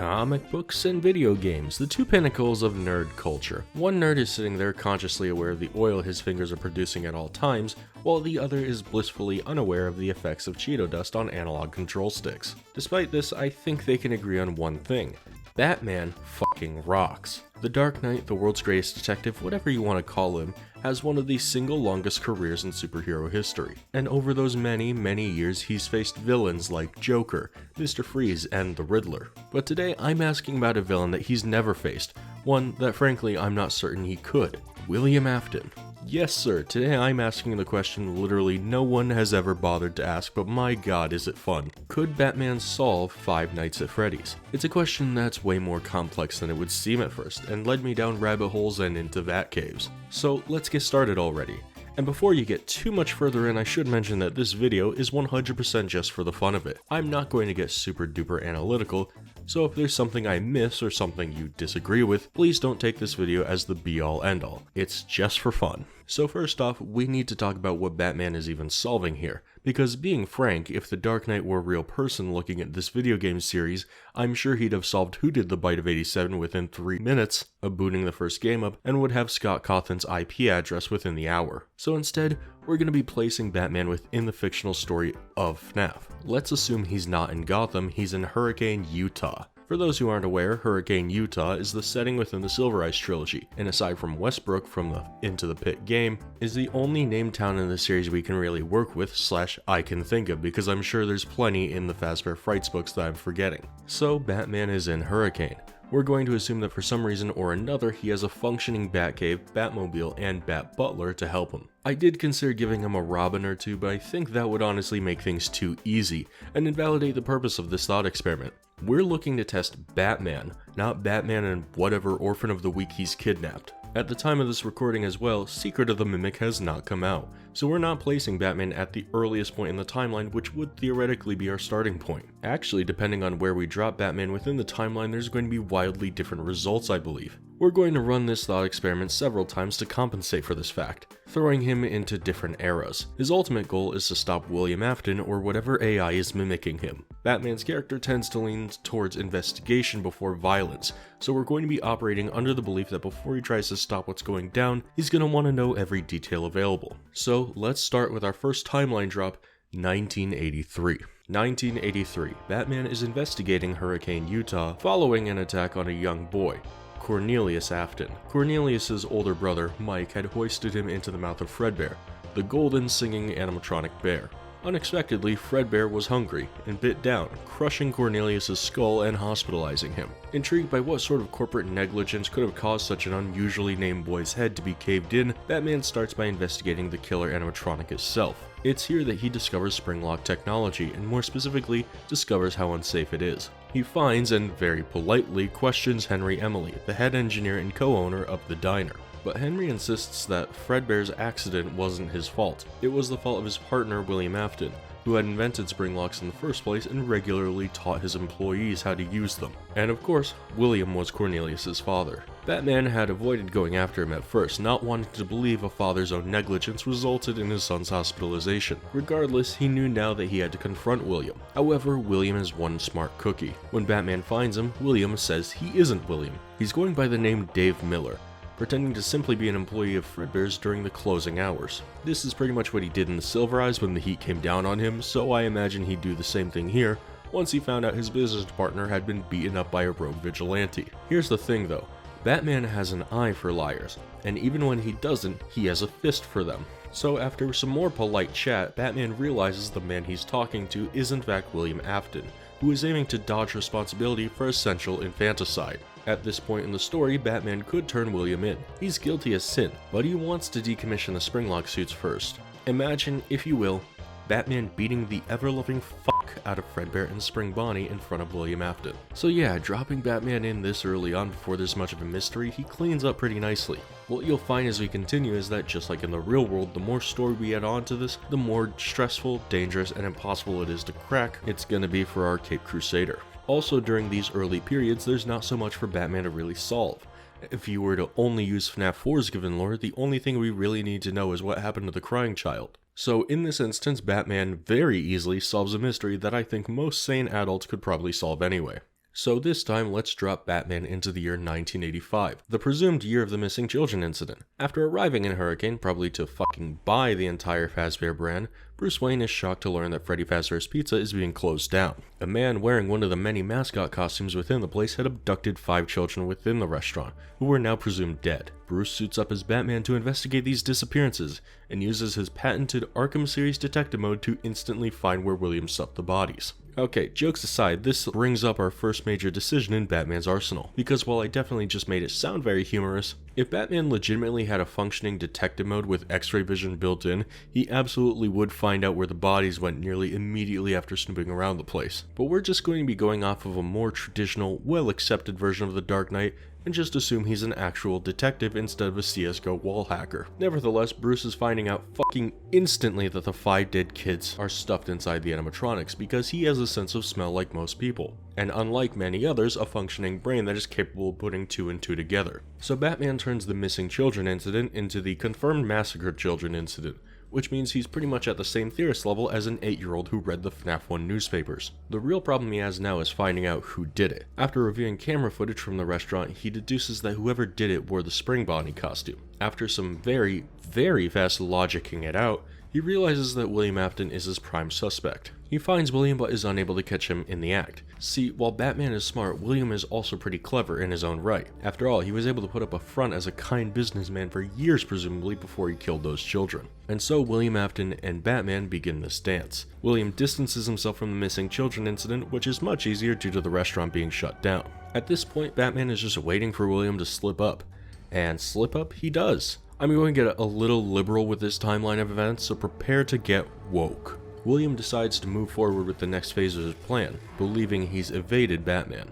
Comic books and video games, the two pinnacles of nerd culture. One nerd is sitting there consciously aware of the oil his fingers are producing at all times, while the other is blissfully unaware of the effects of Cheeto dust on analog control sticks. Despite this, I think they can agree on one thing. Batman fucking rocks. The Dark Knight, the world's greatest detective, whatever you want to call him, has one of the single longest careers in superhero history. And over those many years, he's faced villains like Joker, Mr. Freeze, and the Riddler. But today, I'm asking about a villain that he's never faced, one that frankly I'm not certain he could. William Afton. Yes sir, today I'm asking the question literally no one has ever bothered to ask, but my god is it fun. Could Batman solve Five Nights at Freddy's? It's a question that's way more complex than it would seem at first, and led me down rabbit holes and into bat caves. So let's get started already. And before you get too much further in, I should mention that this video is 100% just for the fun of it. I'm not going to get super duper analytical, so if there's something I miss or something you disagree with, please don't take this video as the be-all end-all. It's just for fun. So first off, we need to talk about what Batman is even solving here. Because being frank, if the Dark Knight were a real person looking at this video game series, I'm sure he'd have solved Who Did the Bite of 87 within 3 minutes of booting the first game up, and would have Scott Cawthon's IP address within the hour. So instead, we're going to be placing Batman within the fictional story of FNaF. Let's assume he's not in Gotham, he's in Hurricane, Utah. For those who aren't aware, Hurricane, Utah is the setting within the Silver Eyes trilogy, and aside from Westbrook from the Into the Pit game, is the only named town in the series we can really work with / I can think of, because I'm sure there's plenty in the Fazbear Frights books that I'm forgetting. So Batman is in Hurricane. We're going to assume that for some reason or another he has a functioning Batcave, Batmobile, and Bat Butler to help him. I did consider giving him a Robin or two, but I think that would honestly make things too easy, and invalidate the purpose of this thought experiment. We're looking to test Batman, not Batman and whatever orphan of the week he's kidnapped. At the time of this recording as well, Secret of the Mimic has not come out, so we're not placing Batman at the earliest point in the timeline, which would theoretically be our starting point. Actually, depending on where we drop Batman within the timeline, there's going to be wildly different results, I believe. We're going to run this thought experiment several times to compensate for this fact, throwing him into different eras. His ultimate goal is to stop William Afton or whatever AI is mimicking him. Batman's character tends to lean towards investigation before violence, so we're going to be operating under the belief that before he tries to stop what's going down, he's going to want to know every detail available. So let's start with our first timeline drop, 1983. 1983, Batman is investigating Hurricane, Utah, following an attack on a young boy, Cornelius Afton. Cornelius's older brother, Mike, had hoisted him into the mouth of Fredbear, the golden singing animatronic bear. Unexpectedly, Fredbear was hungry and bit down, crushing Cornelius's skull and hospitalizing him. Intrigued by what sort of corporate negligence could have caused such an unusually named boy's head to be caved in, Batman starts by investigating the killer animatronic itself. It's here that he discovers spring-lock technology, and more specifically, discovers how unsafe it is. He finds and very politely questions Henry Emily, the head engineer and co-owner of the diner. But Henry insists that Fredbear's accident wasn't his fault. It was the fault of his partner William Afton, who had invented spring locks in the first place and regularly taught his employees how to use them. And of course, William was Cornelius's father. Batman had avoided going after him at first, not wanting to believe a father's own negligence resulted in his son's hospitalization. Regardless, he knew now that he had to confront William. However, William is one smart cookie. When Batman finds him, William says he isn't William. He's going by the name Dave Miller, pretending to simply be an employee of Fredbear's during the closing hours. This is pretty much what he did in the Silver Eyes when the heat came down on him, so I imagine he'd do the same thing here once he found out his business partner had been beaten up by a rogue vigilante. Here's the thing though, Batman has an eye for liars, and even when he doesn't, he has a fist for them. So after some more polite chat, Batman realizes the man he's talking to is in fact William Afton, who is aiming to dodge responsibility for essential infanticide. At this point in the story, Batman could turn William in. He's guilty as sin, but he wants to decommission the springlock suits first. Imagine, if you will, Batman beating the ever-loving fuck out of Fredbear and Spring Bonnie in front of William Afton. So yeah, dropping Batman in this early on before there's much of a mystery, he cleans up pretty nicely. What you'll find as we continue is that just like in the real world, the more story we add on to this, the more stressful, dangerous, and impossible it is to crack it's gonna be for our Caped Crusader. Also, during these early periods, there's not so much for Batman to really solve. If you were to only use FNaF 4's given lore, the only thing we really need to know is what happened to the crying child. So in this instance, Batman very easily solves a mystery that I think most sane adults could probably solve anyway. So this time, let's drop Batman into the year 1985, the presumed year of the missing children incident. After arriving in Hurricane, probably to fucking buy the entire Fazbear brand, Bruce Wayne is shocked to learn that Freddy Fazbear's Pizza is being closed down. A man wearing one of the many mascot costumes within the place had abducted 5 children within the restaurant, who were now presumed dead. Bruce suits up as Batman to investigate these disappearances, and uses his patented Arkham series detective mode to instantly find where William stuffed the bodies. Okay, jokes aside, this brings up our first major decision in Batman's arsenal, because while I definitely just made it sound very humorous, if Batman legitimately had a functioning detective mode with X-ray vision built in, he absolutely would find out where the bodies went nearly immediately after snooping around the place. But we're just going to be going off of a more traditional, well-accepted version of the Dark Knight, and just assume he's an actual detective instead of a CSGO wall hacker. Nevertheless, Bruce is finding out fucking instantly that the 5 dead kids are stuffed inside the animatronics because he has a sense of smell like most people, and unlike many others, a functioning brain that is capable of putting 2 and 2 together. So Batman turns the missing children incident into the confirmed massacred children incident, which means he's pretty much at the same theorist level as an 8-year-old who read the FNaF 1 newspapers. The real problem he has now is finding out who did it. After reviewing camera footage from the restaurant, he deduces that whoever did it wore the Spring Bonnie costume. After some very, very fast logicking it out, he realizes that William Afton is his prime suspect. He finds William but is unable to catch him in the act. See, while Batman is smart, William is also pretty clever in his own right. After all, he was able to put up a front as a kind businessman for years presumably before he killed those children. And so William Afton and Batman begin this dance. William distances himself from the missing children incident, which is much easier due to the restaurant being shut down. At this point, Batman is just waiting for William to slip up. And slip up he does. I'm going to get a little liberal with this timeline of events, so prepare to get woke. William decides to move forward with the next phase of his plan, believing he's evaded Batman.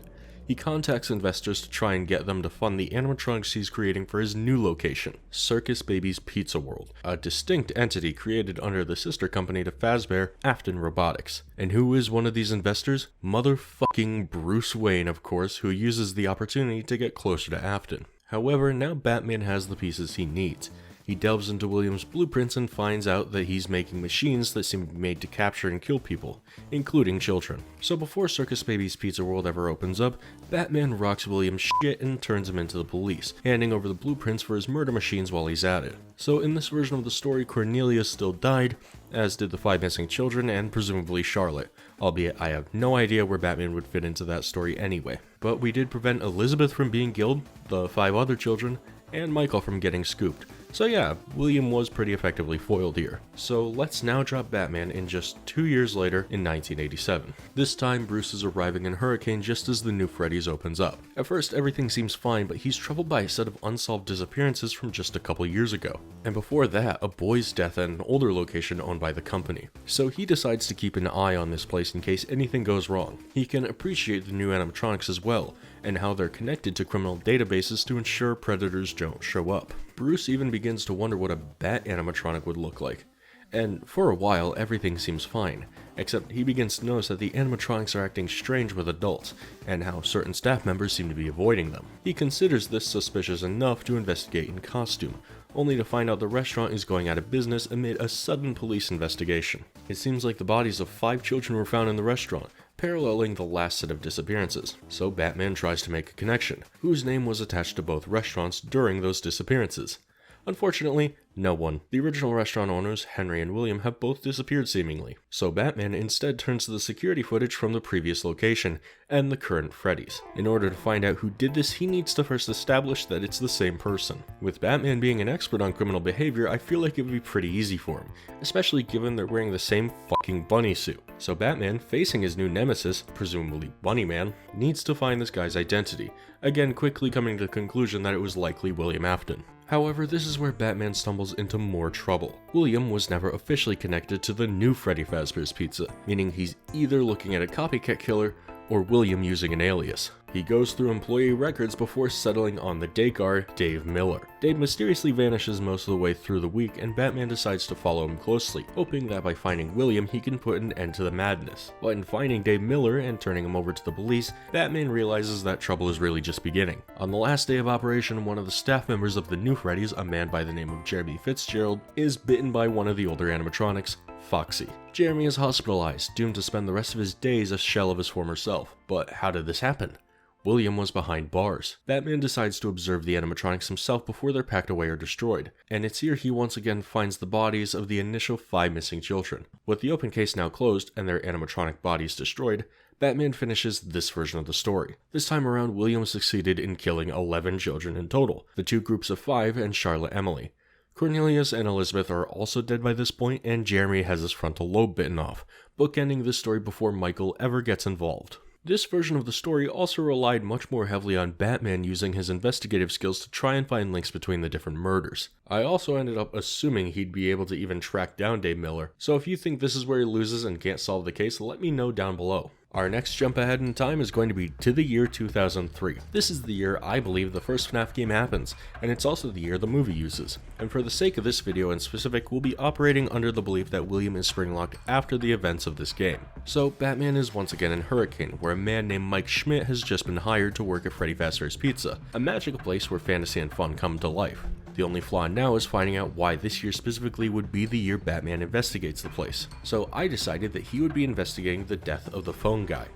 He contacts investors to try and get them to fund the animatronics he's creating for his new location, Circus Baby's Pizza World, a distinct entity created under the sister company to Fazbear, Afton Robotics. And who is one of these investors? Motherfucking Bruce Wayne, of course, who uses the opportunity to get closer to Afton. However, now Batman has the pieces he needs. He delves into William's blueprints and finds out that he's making machines that seem to be made to capture and kill people, including children. So before Circus Baby's Pizza World ever opens up, Batman rocks William's shit and turns him into the police, handing over the blueprints for his murder machines while he's at it. So in this version of the story, Cornelia still died, as did the 5 missing children and presumably Charlotte, albeit I have no idea where Batman would fit into that story anyway. But we did prevent Elizabeth from being killed, the 5 other children, and Michael from getting scooped. So yeah, William was pretty effectively foiled here. So let's now drop Batman in just 2 years later in 1987. This time, Bruce is arriving in Hurricane just as the new Freddy's opens up. At first, everything seems fine, but he's troubled by a set of unsolved disappearances from just a couple years ago. And before that, a boy's death at an older location owned by the company. So he decides to keep an eye on this place in case anything goes wrong. He can appreciate the new animatronics as well, and how they're connected to criminal databases to ensure predators don't show up. Bruce even begins to wonder what a bat animatronic would look like. And for a while, everything seems fine, except he begins to notice that the animatronics are acting strange with adults, and how certain staff members seem to be avoiding them. He considers this suspicious enough to investigate in costume, only to find out the restaurant is going out of business amid a sudden police investigation. It seems like the bodies of 5 children were found in the restaurant, paralleling the last set of disappearances. So Batman tries to make a connection, whose name was attached to both restaurants during those disappearances. Unfortunately, no one. The original restaurant owners, Henry and William, have both disappeared seemingly. So Batman instead turns to the security footage from the previous location, and the current Freddy's. In order to find out who did this, he needs to first establish that it's the same person. With Batman being an expert on criminal behavior, I feel like it would be pretty easy for him, especially given they're wearing the same fucking bunny suit. So Batman, facing his new nemesis, presumably Bunny Man, needs to find this guy's identity, again quickly coming to the conclusion that it was likely William Afton. However, this is where Batman stumbles into more trouble. William was never officially connected to the new Freddy Fazbear's Pizza, meaning he's either looking at a copycat killer or William using an alias. He goes through employee records before settling on the day guard, Dave Miller. Dave mysteriously vanishes most of the way through the week, and Batman decides to follow him closely, hoping that by finding William he can put an end to the madness. But in finding Dave Miller and turning him over to the police, Batman realizes that trouble is really just beginning. On the last day of operation, one of the staff members of the new Freddy's, a man by the name of Jeremy Fitzgerald, is bitten by one of the older animatronics, Foxy. Jeremy is hospitalized, doomed to spend the rest of his days a shell of his former self. But how did this happen? William was behind bars. Batman decides to observe the animatronics himself before they're packed away or destroyed, and it's here he once again finds the bodies of the initial 5 missing children. With the open case now closed and their animatronic bodies destroyed, Batman finishes this version of the story. This time around, William succeeded in killing 11 children in total, the 2 groups of 5 and Charlotte Emily. Cornelius and Elizabeth are also dead by this point, and Jeremy has his frontal lobe bitten off, bookending this story before Michael ever gets involved. This version of the story also relied much more heavily on Batman using his investigative skills to try and find links between the different murders. I also ended up assuming he'd be able to even track down Dave Miller, so if you think this is where he loses and can't solve the case, let me know down below. Our next jump ahead in time is going to be to the year 2003. This is the year I believe the first FNaF game happens, and it's also the year the movie uses. And for the sake of this video in specific, we'll be operating under the belief that William is spring-locked after the events of this game. So Batman is once again in Hurricane, where a man named Mike Schmidt has just been hired to work at Freddy Fazbear's Pizza, a magical place where fantasy and fun come to life. The only flaw now is finding out why this year specifically would be the year Batman investigates the place. So I decided that he would be investigating the death of the phone guy,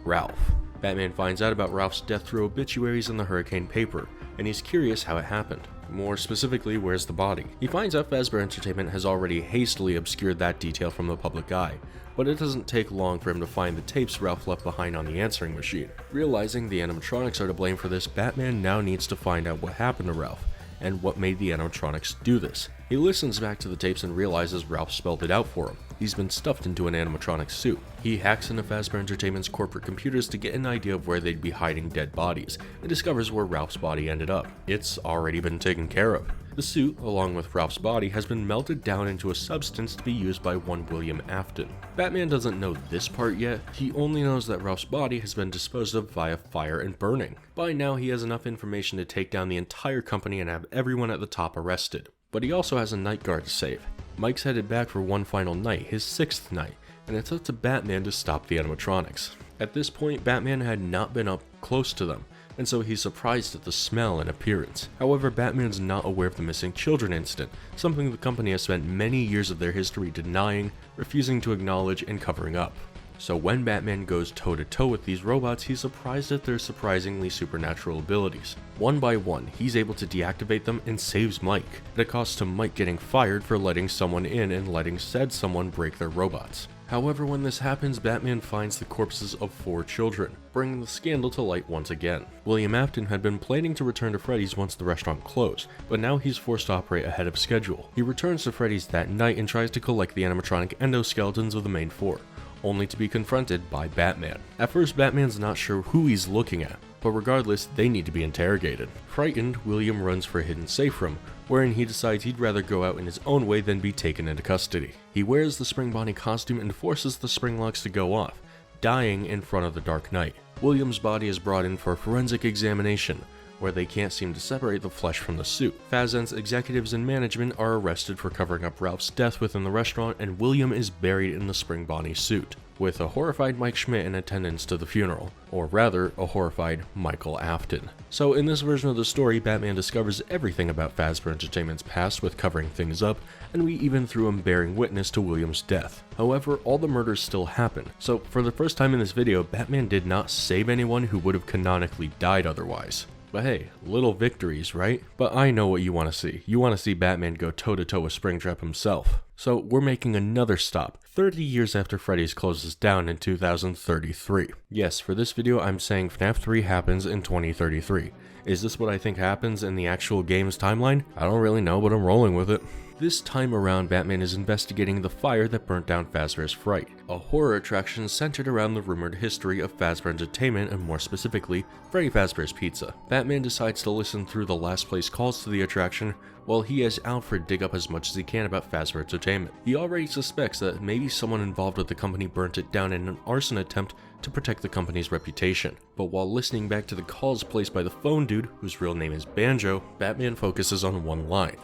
Ralph. Batman finds out about Ralph's death through obituaries in the Hurricane paper, and he's curious how it happened. More specifically, where's the body? He finds out Fazbear Entertainment has already hastily obscured that detail from the public eye, but it doesn't take long for him to find the tapes Ralph left behind on the answering machine. Realizing the animatronics are to blame for this, Batman now needs to find out what happened to Ralph, and what made the animatronics do this. He listens back to the tapes and realizes Ralph spelled it out for him. He's been stuffed into an animatronic suit. He hacks into Fazbear Entertainment's corporate computers to get an idea of where they'd be hiding dead bodies, and discovers where Ralph's body ended up. It's already been taken care of. The suit, along with Ralph's body, has been melted down into a substance to be used by one William Afton. Batman doesn't know this part yet, he only knows that Ralph's body has been disposed of via fire and burning. By now he has enough information to take down the entire company and have everyone at the top arrested. But he also has a night guard to save. Mike's headed back for one final night, his 6th night, and it's up to Batman to stop the animatronics. At this point, Batman had not been up close to them, and so he's surprised at the smell and appearance. However, Batman's not aware of the missing children incident, something the company has spent many years of their history denying, refusing to acknowledge, and covering up. So when Batman goes toe-to-toe with these robots, he's surprised at their surprisingly supernatural abilities. One by one, he's able to deactivate them and saves Mike, at a cost to Mike getting fired for letting someone in and letting said someone break their robots. However, when this happens, Batman finds the corpses of 4 children, bringing the scandal to light once again. William Afton had been planning to return to Freddy's once the restaurant closed, but now he's forced to operate ahead of schedule. He returns to Freddy's that night and tries to collect the animatronic endoskeletons of the main 4. Only to be confronted by Batman. At first, Batman's not sure who he's looking at, but regardless, they need to be interrogated. Frightened, William runs for a hidden safe room, wherein he decides he'd rather go out in his own way than be taken into custody. He wears the Spring Bonnie costume and forces the spring locks to go off, dying in front of the Dark Knight. William's body is brought in for a forensic examination, where they can't seem to separate the flesh from the suit. Fazbear's executives and management are arrested for covering up Ralph's death within the restaurant, and William is buried in the Spring Bonnie suit, with a horrified Mike Schmidt in attendance to the funeral, or rather, a horrified Michael Afton. So in this version of the story, Batman discovers everything about Fazbear Entertainment's past with covering things up, and we even through him bearing witness to William's death. However, all the murders still happen, so for the first time in this video, Batman did not save anyone who would have canonically died otherwise. But hey, little victories, right? But I know what you want to see. You want to see Batman go toe-to-toe with Springtrap himself. So we're making another stop, 30 years after Freddy's closes down in 2033. Yes, for this video I'm saying FNaF 3 happens in 2033. Is this what I think happens in the actual game's timeline? I don't really know, but I'm rolling with it. This time around, Batman is investigating the fire that burnt down Fazbear's Fright, a horror attraction centered around the rumored history of Fazbear Entertainment and more specifically, Freddy Fazbear's Pizza. Batman decides to listen through the last place calls to the attraction, while he has Alfred dig up as much as he can about Fazbear Entertainment. He already suspects that maybe someone involved with the company burnt it down in an arson attempt to protect the company's reputation. But while listening back to the calls placed by the phone dude, whose real name is Banjo, Batman focuses on one line.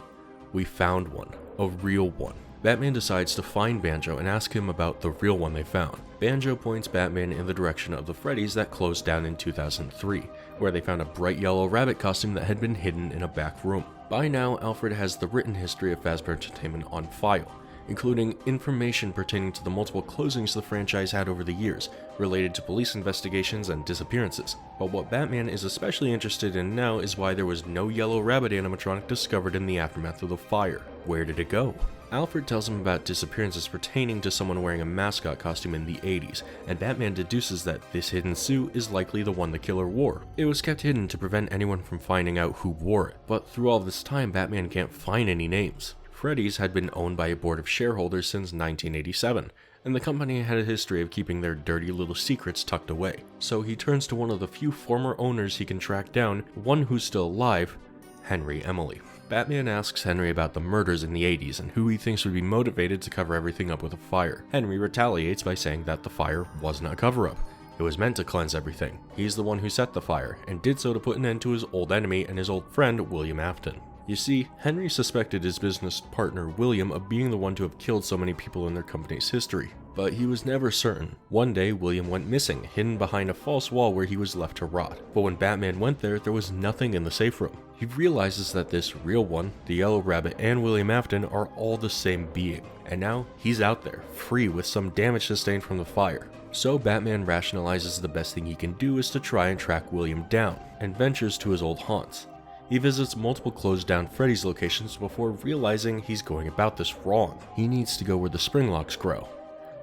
"We found one. A real one." Batman decides to find Banjo and ask him about the real one they found. Banjo points Batman in the direction of the Freddys that closed down in 2003, where they found a bright yellow rabbit costume that had been hidden in a back room. By now, Alfred has the written history of Fazbear Entertainment on file, including information pertaining to the multiple closings the franchise had over the years, related to police investigations and disappearances. But what Batman is especially interested in now is why there was no yellow rabbit animatronic discovered in the aftermath of the fire. Where did it go? Alfred tells him about disappearances pertaining to someone wearing a mascot costume in the 80s, and Batman deduces that this hidden suit is likely the one the killer wore. It was kept hidden to prevent anyone from finding out who wore it, but through all this time, Batman can't find any names. Freddy's had been owned by a board of shareholders since 1987, and the company had a history of keeping their dirty little secrets tucked away. So he turns to one of the few former owners he can track down, one who's still alive, Henry Emily. Batman asks Henry about the murders in the 80s and who he thinks would be motivated to cover everything up with a fire. Henry retaliates by saying that the fire wasn't a cover-up. It was meant to cleanse everything. He's the one who set the fire, and did so to put an end to his old enemy and his old friend, William Afton. You see, Henry suspected his business partner William of being the one to have killed so many people in their company's history, but he was never certain. One day, William went missing, hidden behind a false wall where he was left to rot. But when Batman went there was nothing in the safe room. He realizes that this real one, the Yellow Rabbit, and William Afton are all the same being, and now he's out there, free with some damage sustained from the fire. So Batman rationalizes the best thing he can do is to try and track William down, and ventures to his old haunts. He visits multiple closed down Freddy's locations before realizing he's going about this wrong. He needs to go where the Springlocks grow,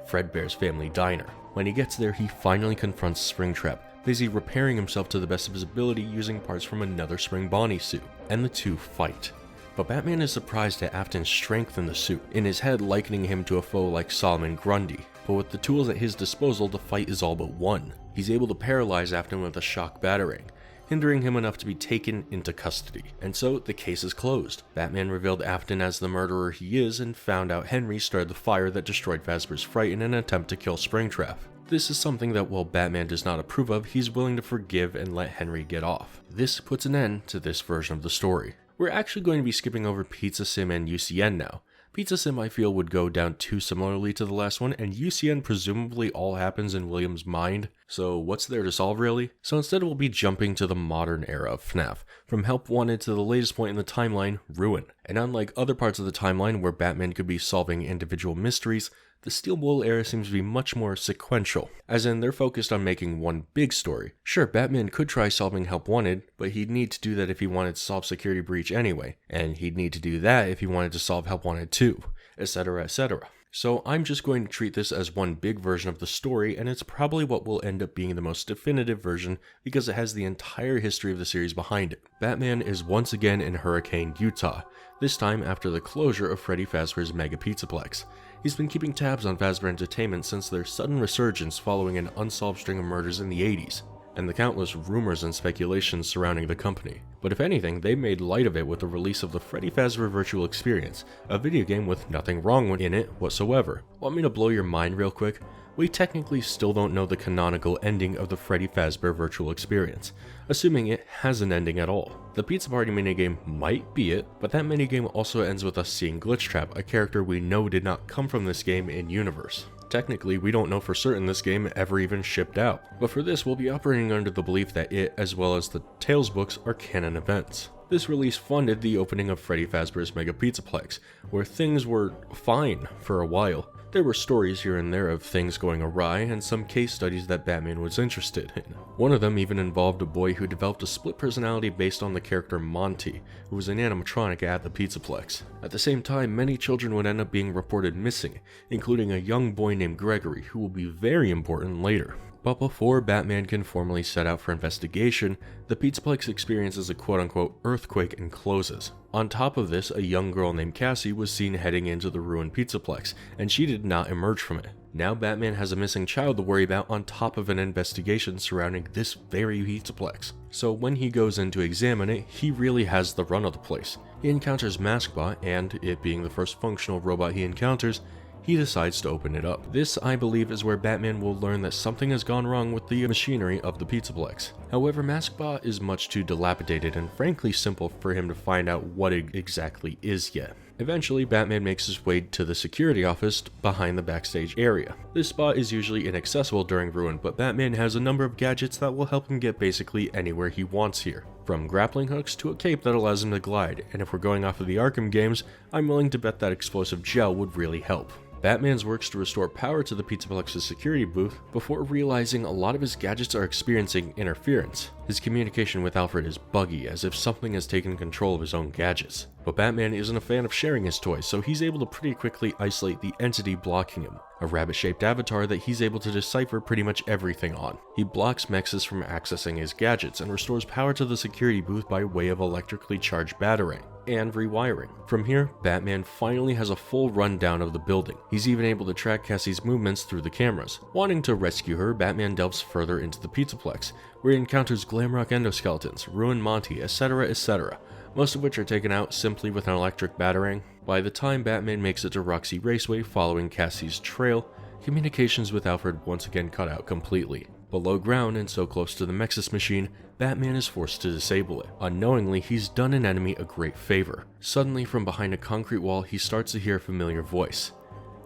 Fredbear's family diner. When he gets there, he finally confronts Springtrap, busy repairing himself to the best of his ability using parts from another Spring Bonnie suit, and the two fight. But Batman is surprised at Afton's strength in the suit, in his head likening him to a foe like Solomon Grundy. But with the tools at his disposal, the fight is all but won. He's able to paralyze Afton with a shock battering, hindering him enough to be taken into custody. And so, the case is closed. Batman revealed Afton as the murderer he is and found out Henry started the fire that destroyed Fazbear's Fright in an attempt to kill Springtrap. This is something that while Batman does not approve of, he's willing to forgive and let Henry get off. This puts an end to this version of the story. We're actually going to be skipping over Pizza Sim and UCN now. Pizza Sim, I feel, would go down too similarly to the last one, and UCN presumably all happens in William's mind, so what's there to solve really? So instead we'll be jumping to the modern era of FNaF, from Help Wanted to the latest point in the timeline, Ruin. And unlike other parts of the timeline where Batman could be solving individual mysteries, the Steel Wool era seems to be much more sequential, as in they're focused on making one big story. Sure, Batman could try solving Help Wanted, but he'd need to do that if he wanted to solve Security Breach anyway, and he'd need to do that if he wanted to solve Help Wanted 2, etc, etc. So I'm just going to treat this as one big version of the story, and it's probably what will end up being the most definitive version because it has the entire history of the series behind it. Batman is once again in Hurricane, Utah, this time after the closure of Freddy Fazbear's Mega Pizzaplex. He's been keeping tabs on Fazbear Entertainment since their sudden resurgence following an unsolved string of murders in the 80s, and the countless rumors and speculations surrounding the company. But if anything, they made light of it with the release of the Freddy Fazbear Virtual Experience, a video game with nothing wrong in it whatsoever. Want me to blow your mind real quick? We technically still don't know the canonical ending of the Freddy Fazbear Virtual Experience, assuming it has an ending at all. The Pizza Party minigame might be it, but that minigame also ends with us seeing Glitchtrap, a character we know did not come from this game in-universe. Technically, we don't know for certain this game ever even shipped out, but for this we'll be operating under the belief that it, as well as the Tales books, are canon events. This release funded the opening of Freddy Fazbear's Mega Pizzaplex, where things were fine for a while. There were stories here and there of things going awry and some case studies that Batman was interested in. One of them even involved a boy who developed a split personality based on the character Monty, who was an animatronic at the Pizzaplex. At the same time, many children would end up being reported missing, including a young boy named Gregory, who will be very important later. But before Batman can formally set out for investigation, the Pizzaplex experiences a quote-unquote earthquake and closes. On top of this, a young girl named Cassie was seen heading into the ruined Pizzaplex, and she did not emerge from it. Now Batman has a missing child to worry about on top of an investigation surrounding this very Pizzaplex. So when he goes in to examine it, he really has the run of the place. He encounters Maskbot, and it being the first functional robot he encounters, he decides to open it up. This, I believe, is where Batman will learn that something has gone wrong with the machinery of the Pizzaplex. However, Maskbot is much too dilapidated and frankly simple for him to find out what it exactly is yet. Eventually, Batman makes his way to the security office behind the backstage area. This spot is usually inaccessible during Ruin, but Batman has a number of gadgets that will help him get basically anywhere he wants here. From grappling hooks to a cape that allows him to glide, and if we're going off of the Arkham games, I'm willing to bet that explosive gel would really help. Batman works to restore power to the Pizzaplex's security booth before realizing a lot of his gadgets are experiencing interference. His communication with Alfred is buggy, as if something has taken control of his own gadgets. But Batman isn't a fan of sharing his toys, so he's able to pretty quickly isolate the entity blocking him, a rabbit-shaped avatar that he's able to decipher pretty much everything on. He blocks Mexus from accessing his gadgets and restores power to the security booth by way of electrically charged batarang and rewiring. From here, Batman finally has a full rundown of the building. He's even able to track Cassie's movements through the cameras. Wanting to rescue her, Batman delves further into the Pizzaplex, where he encounters Glamrock endoskeletons, Ruin Monty, etc, etc, most of which are taken out simply with an electric batarang. By the time Batman makes it to Roxy Raceway following Cassie's trail, communications with Alfred once again cut out completely. Below ground and so close to the Mexus machine, Batman is forced to disable it. Unknowingly, he's done an enemy a great favor. Suddenly, from behind a concrete wall, he starts to hear a familiar voice.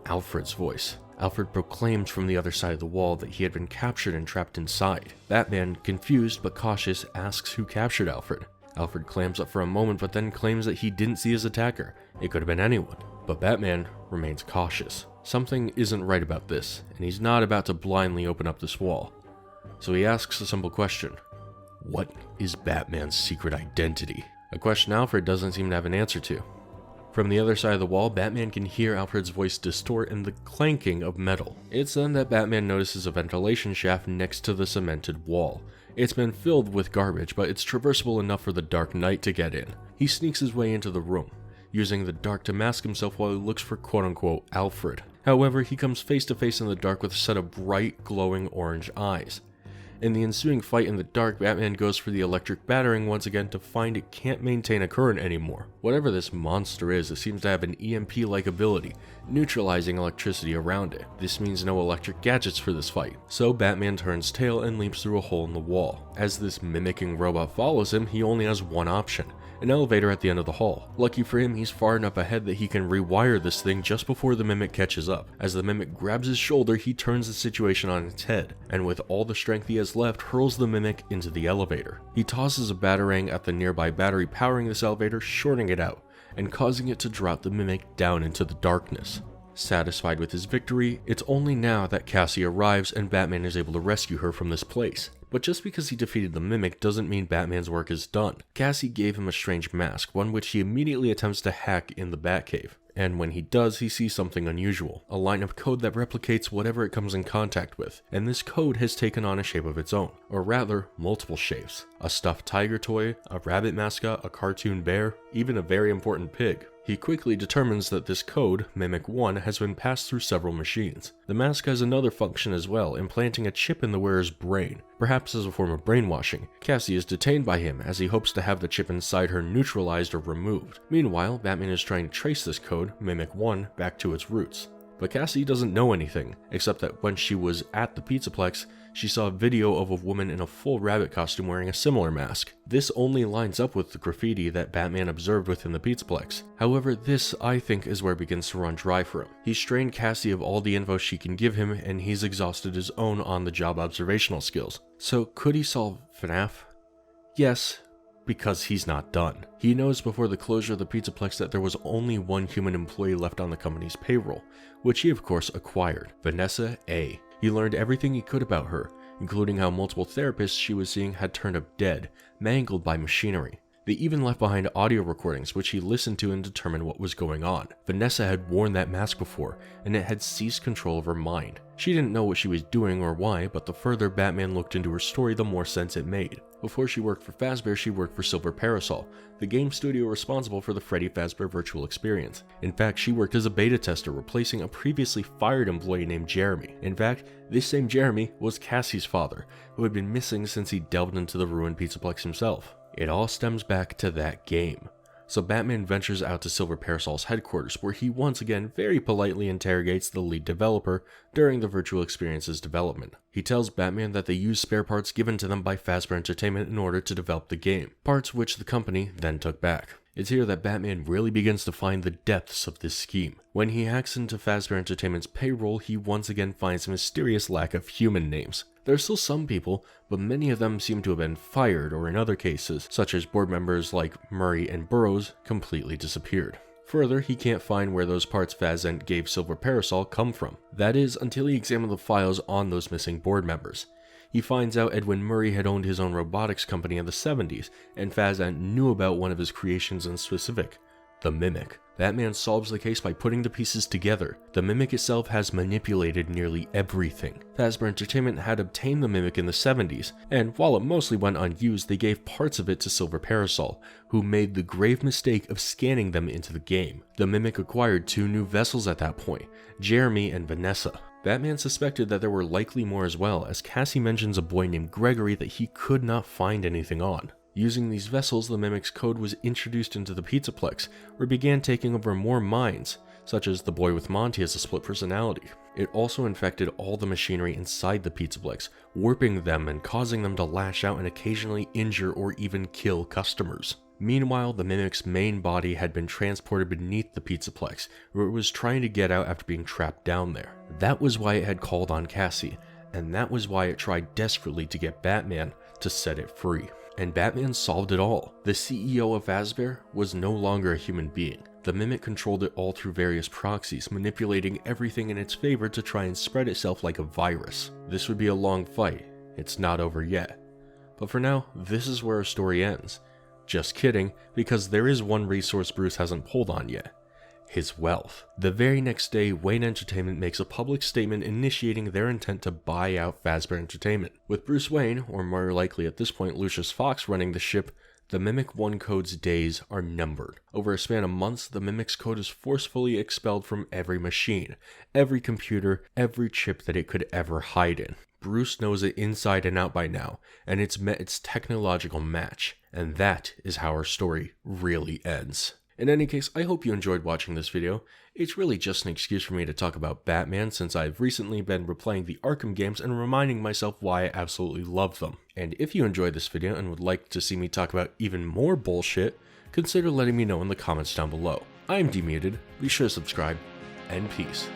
Alfred's voice. Alfred proclaims from the other side of the wall that he had been captured and trapped inside. Batman, confused but cautious, asks who captured Alfred. Alfred clams up for a moment but then claims that he didn't see his attacker. It could have been anyone. But Batman remains cautious. Something isn't right about this, and he's not about to blindly open up this wall. So he asks a simple question. What is Batman's secret identity? A question Alfred doesn't seem to have an answer to. From the other side of the wall, Batman can hear Alfred's voice distort and the clanking of metal. It's then that Batman notices a ventilation shaft next to the cemented wall. It's been filled with garbage, but it's traversable enough for the Dark Knight to get in. He sneaks his way into the room, using the dark to mask himself while he looks for quote-unquote Alfred. However, he comes face to face in the dark with a set of bright, glowing orange eyes. In the ensuing fight in the dark, Batman goes for the electric batarang once again to find it can't maintain a current anymore. Whatever this monster is, it seems to have an EMP-like ability, neutralizing electricity around it. This means no electric gadgets for this fight. So Batman turns tail and leaps through a hole in the wall. As this mimicking robot follows him, he only has one option. An elevator at the end of the hall. Lucky for him, he's far enough ahead that he can rewire this thing just before the mimic catches up. As the mimic grabs his shoulder, he turns the situation on its head, and with all the strength he has left, hurls the mimic into the elevator. He tosses a batarang at the nearby battery powering this elevator, shorting it out, and causing it to drop the mimic down into the darkness. Satisfied with his victory, it's only now that Cassie arrives and Batman is able to rescue her from this place. But just because he defeated the mimic doesn't mean Batman's work is done. Cassie gave him a strange mask, one which he immediately attempts to hack in the Batcave. And when he does, he sees something unusual, a line of code that replicates whatever it comes in contact with, and this code has taken on a shape of its own, or rather, multiple shapes. A stuffed tiger toy, a rabbit mascot, a cartoon bear, even a very important pig. He quickly determines that this code, Mimic 1, has been passed through several machines. The mask has another function as well, implanting a chip in the wearer's brain, perhaps as a form of brainwashing. Cassie is detained by him as he hopes to have the chip inside her neutralized or removed. Meanwhile, Batman is trying to trace this code, Mimic 1, back to its roots. But Cassie doesn't know anything, except that when she was at the Pizzaplex, she saw a video of a woman in a full rabbit costume wearing a similar mask. This only lines up with the graffiti that Batman observed within the Pizzaplex. However, this, I think, is where it begins to run dry for him. He's strained Cassie of all the info she can give him, and he's exhausted his own on-the-job observational skills. So, could he solve FNaF? Yes, because he's not done. He knows before the closure of the Pizzaplex that there was only one human employee left on the company's payroll, which he of course acquired, Vanessa A. He learned everything he could about her, including how multiple therapists she was seeing had turned up dead, mangled by machinery. They even left behind audio recordings which he listened to and determined what was going on. Vanessa had worn that mask before, and it had seized control of her mind. She didn't know what she was doing or why, but the further Batman looked into her story, the more sense it made. Before she worked for Fazbear, she worked for Silver Parasol, the game studio responsible for the Freddy Fazbear virtual experience. In fact, she worked as a beta tester, replacing a previously fired employee named Jeremy. In fact, this same Jeremy was Cassie's father, who had been missing since he delved into the ruined Pizzaplex himself. It all stems back to that game. So Batman ventures out to Silver Parasol's headquarters, where he once again very politely interrogates the lead developer during the virtual experience's development. He tells Batman that they used spare parts given to them by Fazbear Entertainment in order to develop the game, parts which the company then took back. It's here that Batman really begins to find the depths of this scheme. When he hacks into Fazbear Entertainment's payroll, he once again finds a mysterious lack of human names. There are still some people, but many of them seem to have been fired, or in other cases, such as board members like Murray and Burroughs, completely disappeared. Further, he can't find where those parts Fazent gave Silver Parasol come from. That is, until he examined the files on those missing board members. He finds out Edwin Murray had owned his own robotics company in the 70s, and Fazant knew about one of his creations in specific, the Mimic. Batman solves the case by putting the pieces together. The Mimic itself has manipulated nearly everything. Fazbear Entertainment had obtained the Mimic in the 70s, and while it mostly went unused, they gave parts of it to Silver Parasol, who made the grave mistake of scanning them into the game. The Mimic acquired 2 new vessels at that point, Jeremy and Vanessa. Batman suspected that there were likely more as well, as Cassie mentions a boy named Gregory that he could not find anything on. Using these vessels, the Mimic's code was introduced into the Pizzaplex, where it began taking over more minds, such as the boy with Monty as a split personality. It also infected all the machinery inside the Pizzaplex, warping them and causing them to lash out and occasionally injure or even kill customers. Meanwhile, the Mimic's main body had been transported beneath the Pizzaplex, where it was trying to get out after being trapped down there. That was why it had called on Cassie, and that was why it tried desperately to get Batman to set it free. And Batman solved it all. The CEO of Fazbear was no longer a human being. The Mimic controlled it all through various proxies, manipulating everything in its favor to try and spread itself like a virus. This would be a long fight. It's not over yet. But for now, this is where our story ends. Just kidding, because there is one resource Bruce hasn't pulled on yet. His wealth. The very next day, Wayne Entertainment makes a public statement initiating their intent to buy out Fazbear Entertainment. With Bruce Wayne, or more likely at this point Lucius Fox, running the ship, the Mimic One code's days are numbered. Over a span of months, the Mimic's code is forcefully expelled from every machine, every computer, every chip that it could ever hide in. Bruce knows it inside and out by now, and it's met its technological match. And that is how our story really ends. In any case, I hope you enjoyed watching this video. It's really just an excuse for me to talk about Batman, since I've recently been replaying the Arkham games and reminding myself why I absolutely love them. And if you enjoyed this video and would like to see me talk about even more bullshit, consider letting me know in the comments down below. I am Demuted, be sure to subscribe, and peace.